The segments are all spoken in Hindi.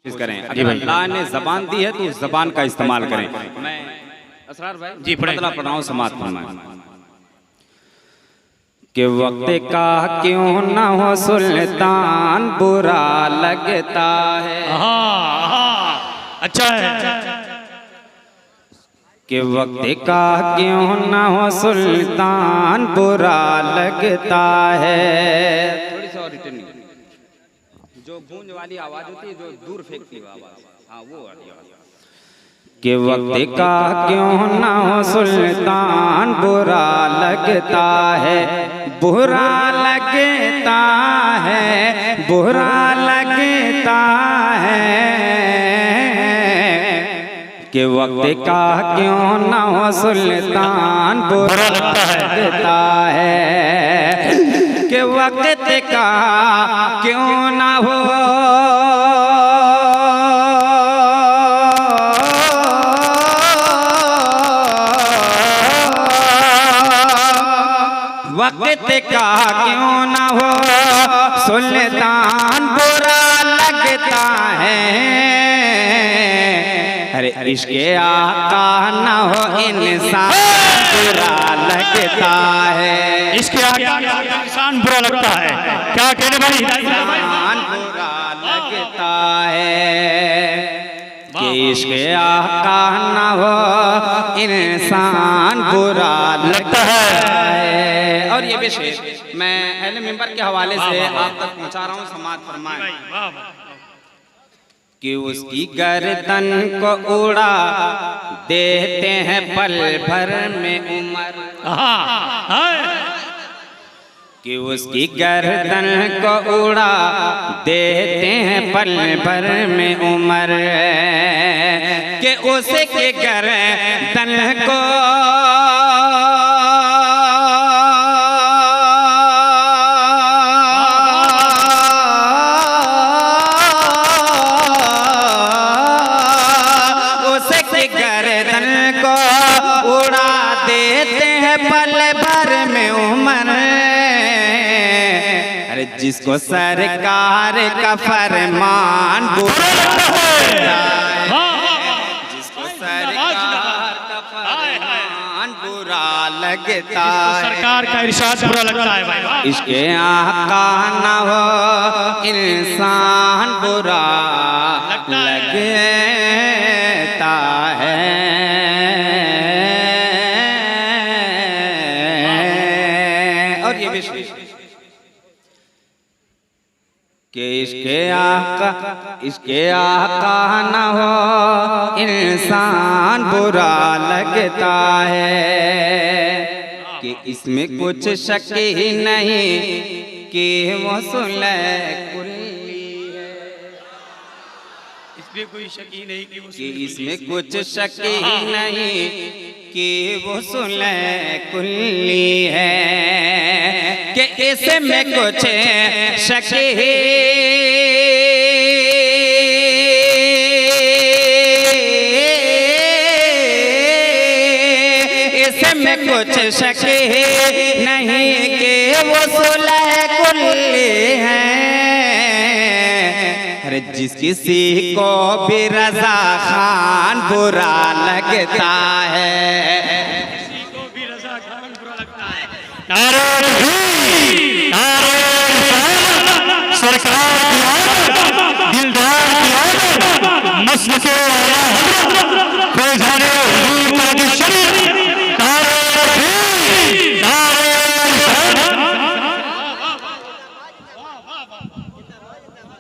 कोशिश करें। अगर अल्लाह ने ज़बान दी है तो उस ज़बान का इस्तेमाल करें। मैं असरार भाई जी बदला पढ़ाऊँ समात फरमाएं कि वक्त का क्यों ना हो सुल्तान बुरा लगता है। अच्छा है कि वक्त का क्यों ना हो सुल्तान बुरा लगता है। थोड़ी सी और रिटर्न जो गूंज वाली आवाज होती है जो दूर फेंकती है आवाज, हाँ वो कि वक्त का क्यों ना हो सुल्तान बुरा लगता है, बुरा लगता है, बुरा लगता है। कि वक्त का क्यों ना हो सुल्तान बुरा लगता है। कि वक्त का क्यों ना हो वक्त का क्यों ना हो सुल्तान बुरा लगता है। अरे इश्क़ आका ना हो इंसान बुरा लगता है। इश्क़ आका इंसान बुरा लगता है। क्या कहने भाई इंसान बुरा लगता है। कि इश्क़ आका ना हो इंसान बुरा लगता है। और ये विषय मैं अहले मिंबर के हवाले से आप तक पहुंचा रहा हूँ, समाअत फरमाएं कि उसकी गर्दन को उड़ा देते हैं पल भर में उमर। कि उसकी गर्दन को उड़ा देते हैं पल भर में उमर। कि उसके गर्दन को उड़ा देते हैं पल भर में उमर। अरे जिसको सरकार का फरमान बुरा लगता है, जिसको सरकार का फरमान बुरा लगता है, सरकार का इरशाद बुरा लगता है भाई। इश्क़ आका ना हो इंसान बुरा लगता है। और ये भी कि इश्क़ आका ना हो इंसान बुरा लगता है। कि इसमें कुछ शक ही नहीं कि वो सुलह कुल्ली है। इसमें कोई शक ही नहीं कि इसमें कुछ शक ही नहीं कि वो सुलह कुल्ली है। कि इसमें कुछ शक ही इसमें कुछ शक नहीं कि वो सुलह कुल्ली है। अरे जिस किसी को भी रज़ा खान बुरा लगता है, किसी को भी रज़ा खान बुरा लगता है। नारे सरकार दिलदार नस्ल के कोई जाने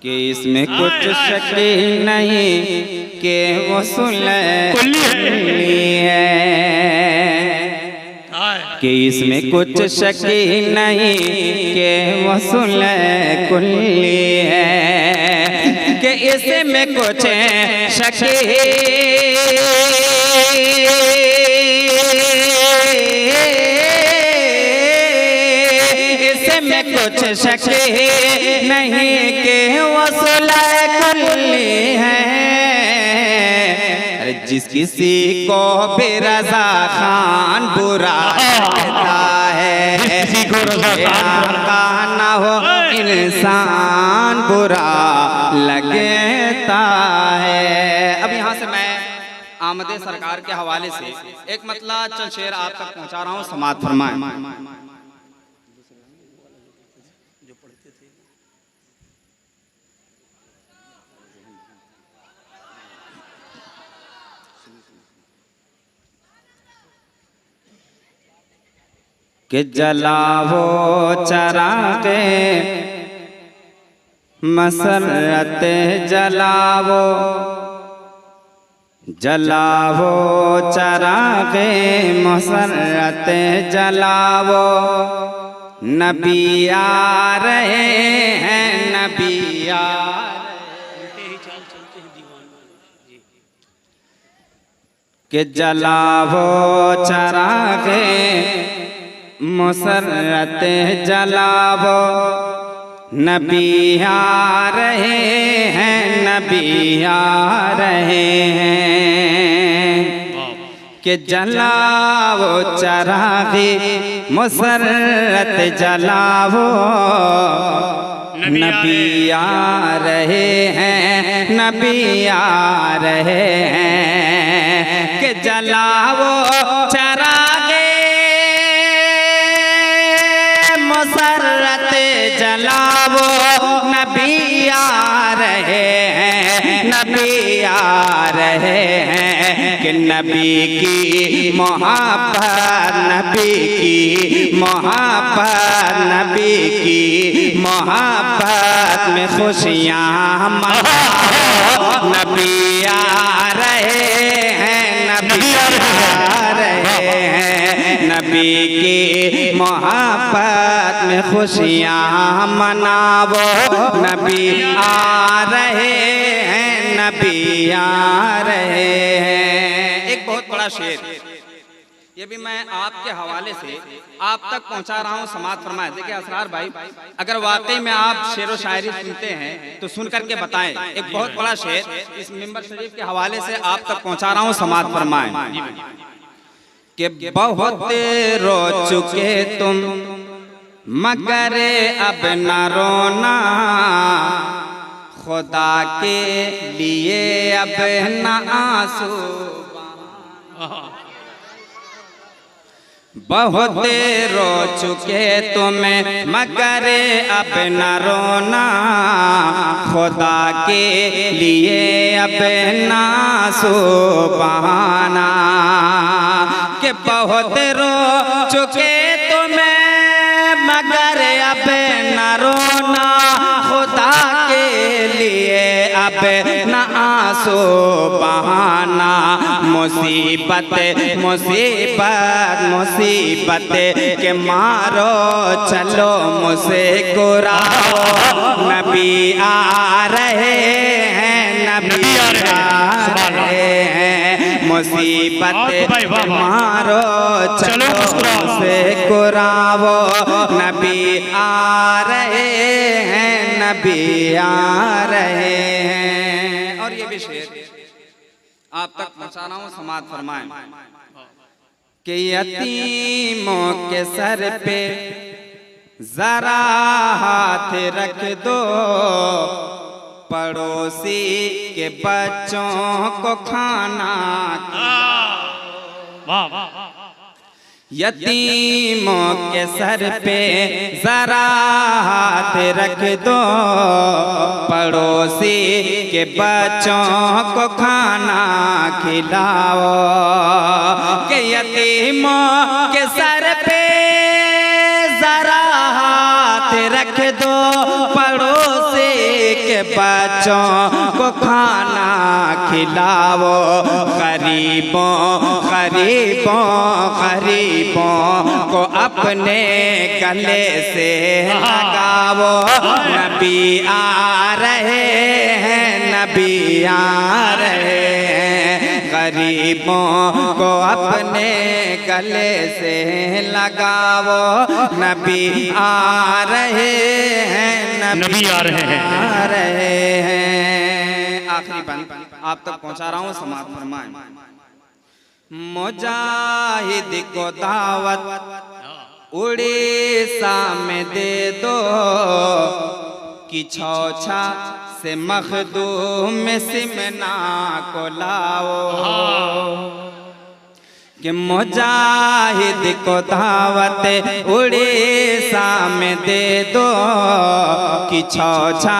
कि इसमें कुछ शक ही नहीं कि वो सुलह कुल्ली है। कि इसमें कुछ शक ही नहीं कि वो सुलह कुल्ली है। कि इसमें कुछ शक इसमें कुछ शक नहीं कि वो सुलह कुल्ली है। अरे जिस किसी को भी रज़ा खान बुरा लगता है, किसी को रज़ा खान ना हो इंसान बुरा लगता लगता है। अब यहाँ से मैं आमदे सरकार के हवाले से एक मतलब चंद शेर आप तक पहुँचा रहा हूँ, समाअत फरमाएं। कि जलावो चरागे मसरत जलावो, जलावो चरागे मसरत जलावो, नबी आ रहे हैं, नबी आ कि जलावो चरागे मसरत जलावो, नबी आ रहे हैं, नबी आ रहे हैं। कि जलावो चरागे मसरत जलावो, नबी आ रहे हैं, नबी आ रहे हैं। कि जलावो चरागे मसरत जलावो, नबी आ रहे हैं, नबी आ रहे हैं। कि नबी की मोहब्बत, नबी की मोहब्बत, नबी की मोहब्बत में खुशियाँ मनाओ, नबी आ रहे हैं, नबी आ रहे हैं। नबी की मोहब्बत में खुशियाँ मनावो, नबी आ रहे हैं, नबी आ रहे हैं। एक बहुत बड़ा शेर, ये भी मैं आपके हवाले से आप तक पहुंचा रहा हूं, समाअत फरमाएं। देखिए असरार भाई, अगर वाकई में आप शेर व शायरी सुनते हैं तो सुन करके बताएं। एक बहुत बड़ा शेर इस मिंबर शरीफ के हवाले से आप तक पहुंचा रहा हूं, समाअत फरमाएं। कि बहुत रो चुके तुम मगर अब न रोना, खुदा के लिए अब न आंसू। बहुत रो चुके तुम मगर अब न रोना, खुदा के लिए अब न आंसू बहाना। कि बहुत रो चुके तुम मगर अब न रोना, खुदा के लिए अब न आंसू बहाना। मुसीबत मुसीबत मुसीबत के मारो चलो मुस्कुराओ, नबी आ रहे हैं, नबी आ रहे हैं। मुसीबत मारो चलो मुस्कुराओ, नबी आ रहे हैं, नबी आ रहे हैं। और ये भी शेर आप तक पहुंचा रहा हूं, समाअत फरमाएं। कि यतीमों के सर पे जरा हाथ रख दो, पड़ोसी के बच्चों को खाना। यतीमों के सर पे जरा हाथ रख दो, पड़ोसी के बच्चों को खाना खिलाओ। कि यतीमों के सर पे जरा हाथ रख दो, पड़ोसी के बच्चों को खाना खिलाओ। गरीबों गरीबों गरीबों को अपने गले से लगाओ, नबी आ रहे हैं, नबी आ रहे हैं। गरीबों को अपने गले से लगाओ, नबी आ रहे हैं, नबी आ रहे हैं। आखिरी बंद आप तक पहुंचा रहा हूं, समाअत फरमाएं। मुजाहिद को दावत उड़ीसा में दे दो, कि छौछा से मखदूम सिमना को लाओ कि मुजाहिद को दावत उड़ीसा में दे दो कि छौछा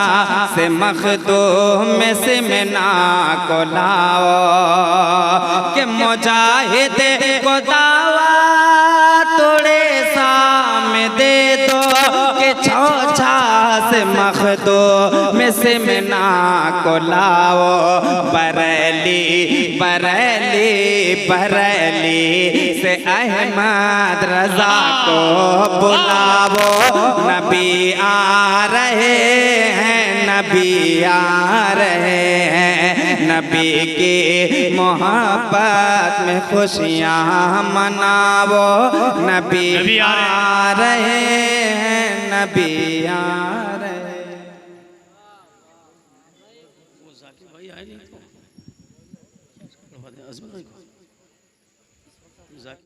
से मखदूम सिमना को लाओ कि मुजाहिद को दावत उड़ीसा में दे दो कि छौछा से मखदूम सिमना को लाओ बरेली बरेली बरेली से अहमद रजा को बुलावो नबी आ रहे हैं नबी आ रहे हैं नबी की मोहब्बत में खुशियाँ मनावो नबी आ रहे हैं नबी आ रहे हैं। वो जाकिर भाई आए नहीं तो